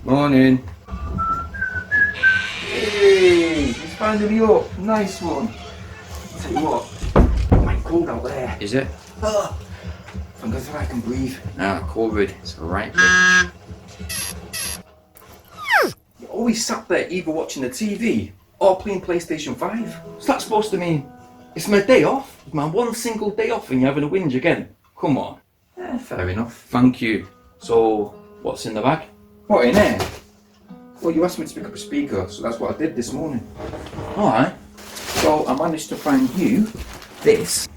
Morning. Hey, he's finally up. Nice one. Tell you what, it's quite cold out there. Is it? I'm glad that I can breathe. Ah, COVID. It's alright. You're always sat there either watching the TV or playing PlayStation 5. What's that supposed to mean? It's my day off? It's my one single day off and you're having a whinge again? Come on. Fair enough. Thank you. So, what's in the bag? What in there? Well, you asked me to pick up a speaker, so that's what I did this morning. Alright. So, I managed to find you this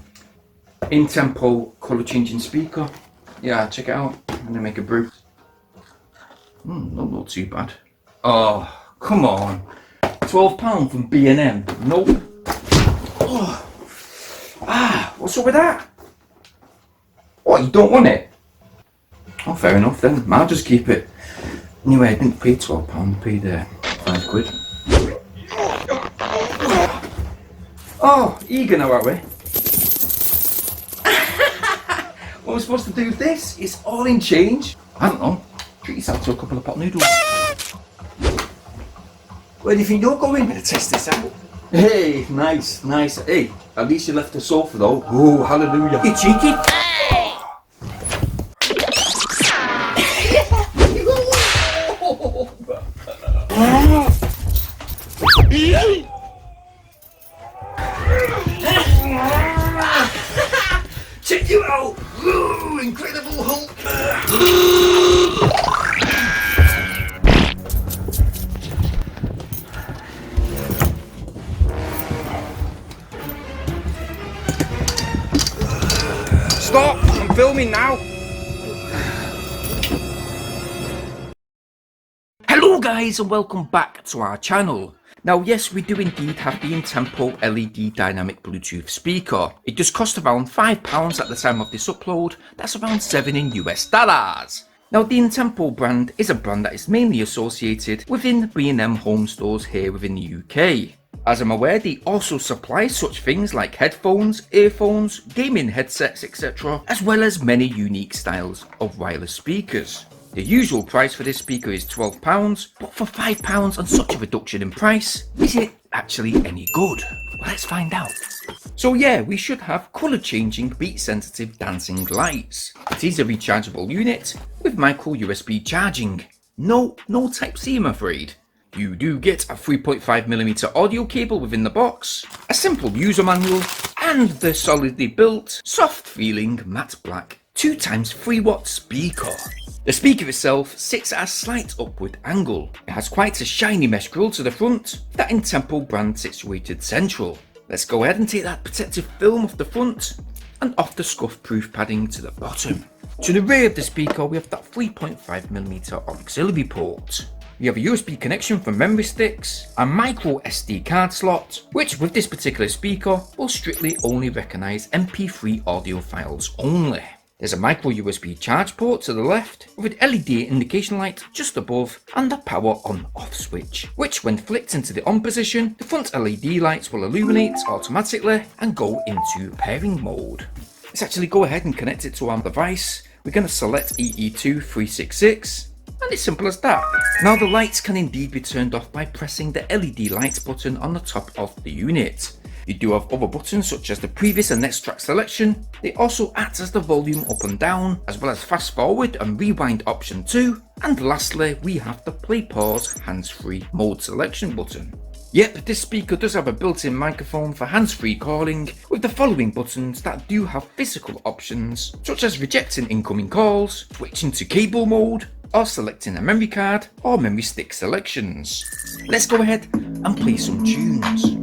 Intempo colour changing speaker. Yeah, check it out. I'm gonna make a brew. Not too bad. Oh, come on. £12 from B&M. Nope. Oh. What's up with that? What, you don't want it? Oh, fair enough then. I'll just keep it. Anyway, I didn't pay £12, I paid £5. Oh, eager now, are we? What am I supposed to do with this? It's all in change. I don't know. Treat yourself to a couple of pot noodles. Where do you think you're going? Better test this out. Hey, nice. Hey, at least you left the sofa though. Oh, hallelujah. You cheeky. Check you out! Ooh, Incredible Hulk! Stop! I'm filming now! Hello guys and welcome back to our channel. Now yes, we do indeed have the Intempo LED dynamic Bluetooth speaker. It does cost around £5 at the time of this upload, that's around $7 in US dollars. Now the Intempo brand is a brand that is mainly associated within B&M home stores here within the UK. As I'm aware, they also supply such things like headphones, earphones, gaming headsets, etc., as well as many unique styles of wireless speakers. The usual price for this speaker is £12, but for £5 and such a reduction in price, is it actually any good? Well, let's find out. So yeah, we should have colour changing beat sensitive dancing lights. It is a rechargeable unit with micro USB charging. No type C I'm afraid. You do get a 3.5mm audio cable within the box, a simple user manual, and the solidly built, soft feeling matte black 2x3 watt speaker. The speaker itself sits at a slight upward angle. It has quite a shiny mesh grille to the front, with that Intempo brand situated central. Let's go ahead and take that protective film off the front and off the scuff proof padding to the bottom. To the rear of the speaker we have that 3.5mm auxiliary port. We have a USB connection for memory sticks, a micro SD card slot, which with this particular speaker will strictly only recognise MP3 audio files only. There's a micro USB charge port to the left with an LED indication light just above and a power on off switch, which when flicked into the on position, the front LED lights will illuminate automatically and go into pairing mode. Let's actually go ahead and connect it to our device. We're going to select EE2366 and it's simple as that. Now the lights can indeed be turned off by pressing the LED lights button on the top of the unit. You do have other buttons such as the previous and next track selection. They also act as the volume up and down, as well as fast forward and rewind option 2. And lastly, we have the play pause hands-free mode selection button. Yep, this speaker does have a built-in microphone for hands-free calling, with the following buttons that do have physical options, such as rejecting incoming calls, switching to cable mode, or selecting a memory card or memory stick selections. Let's go ahead and play some tunes.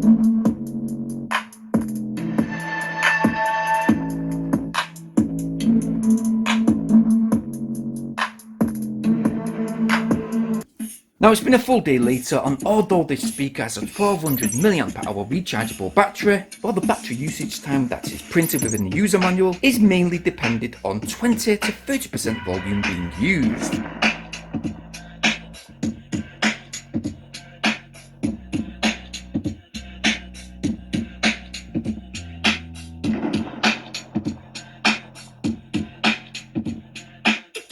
Now it's been a full day later, and although this speaker has a 1200 mAh rechargeable battery, well, the battery usage time that is printed within the user manual is mainly dependent on 20 to 30% volume being used.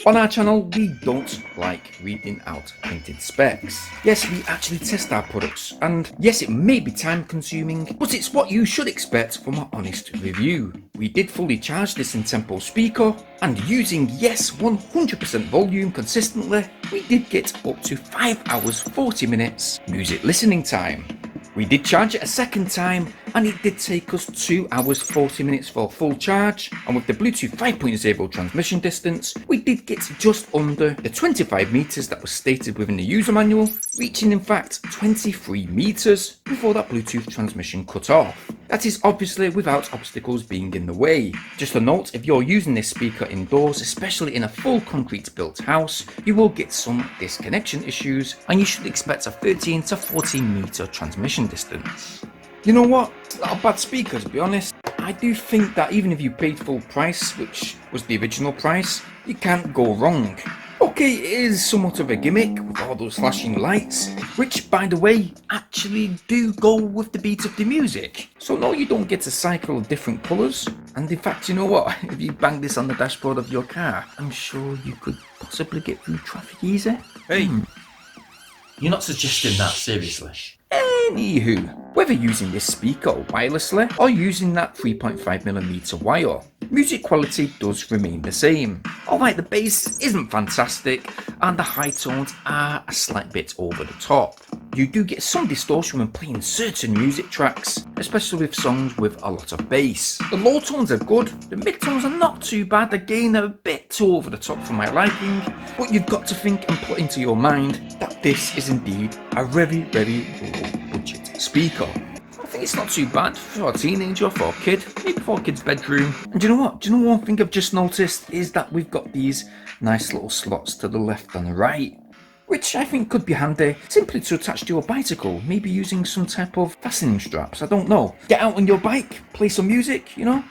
On our channel, we don't like reading out printed specs. Yes, we actually test our products, and yes, it may be time consuming, but it's what you should expect from an honest review. We did fully charge this Intempo speaker, and using 100% volume consistently, we did get up to 5 hours 40 minutes music listening time. We did charge it a second time, and it did take us 2 hours 40 minutes for full charge, and with the Bluetooth 5.0 transmission distance, we did get just under the 25 meters that was stated within the user manual, reaching in fact 23 meters before that Bluetooth transmission cut off. That is obviously without obstacles being in the way. Just a note, if you're using this speaker indoors, especially in a full concrete built house, you will get some disconnection issues, and you should expect a 13 to 14 meter transmission distance. You know what? It's not a bad speaker, to be honest. I do think that even if you paid full price, which was the original price, you can't go wrong. Okay, it is somewhat of a gimmick with all those flashing lights, which by the way actually do go with the beat of the music. So no, you don't get to cycle of different colours. And in fact, you know what? If you bang this on the dashboard of your car, I'm sure you could possibly get through traffic easy. Hey, you're not suggesting that, seriously? Anywho, whether using this speaker wirelessly or using that 3.5mm wire, music quality does remain the same. Alright, the bass isn't fantastic and the high tones are a slight bit over the top. You do get some distortion when playing certain music tracks, especially with songs with a lot of bass. The low tones are good, the mid tones are not too bad, again they're a bit too over the top for my liking, but you've got to think and put into your mind that this is indeed a very low budget speaker. I think it's not too bad for a teenager, for a kid, maybe for a kid's bedroom. And do you know what? Do you know one thing I've just noticed is that we've got these nice little slots to the left and the right, which I think could be handy simply to attach to your bicycle, maybe using some type of fastening straps, I don't know. Get out on your bike, play some music, you know?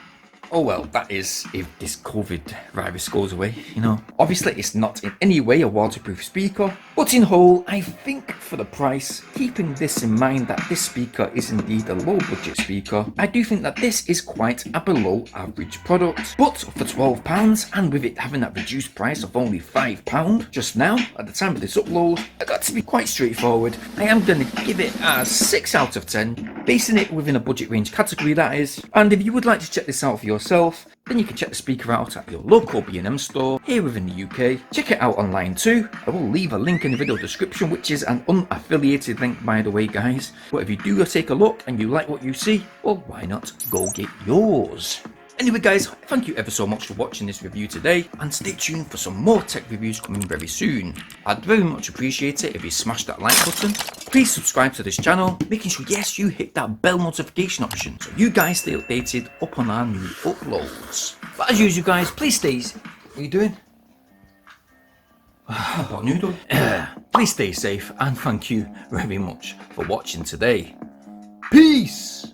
Oh well, that is if this COVID virus goes away, you know. Obviously it's not in any way a waterproof speaker, but in whole, I think for the price, keeping this in mind that this speaker is indeed a low budget speaker, I do think that this is quite a below average product. But for £12, and with it having that reduced price of only £5 just now, at the time of this upload, I got to be quite straightforward. I am going to give it a 6 out of 10, basing it within a budget range category that is. And if you would like to check this out for yourself, then you can check the speaker out at your local B&M store here within the UK. Check it out online too. I will leave a link in the video description, which is an unaffiliated link by the way guys. But if you do take a look and you like what you see, well why not go get yours. Anyway guys, thank you ever so much for watching this review today, and stay tuned for some more tech reviews coming very soon. I'd very much appreciate it if you smash that like button. Please subscribe to this channel, making sure yes you hit that bell notification option so you guys stay updated up on our new uploads. But as usual guys, please stay... What are you doing? Noodle. Please stay safe and thank you very much for watching today. Peace!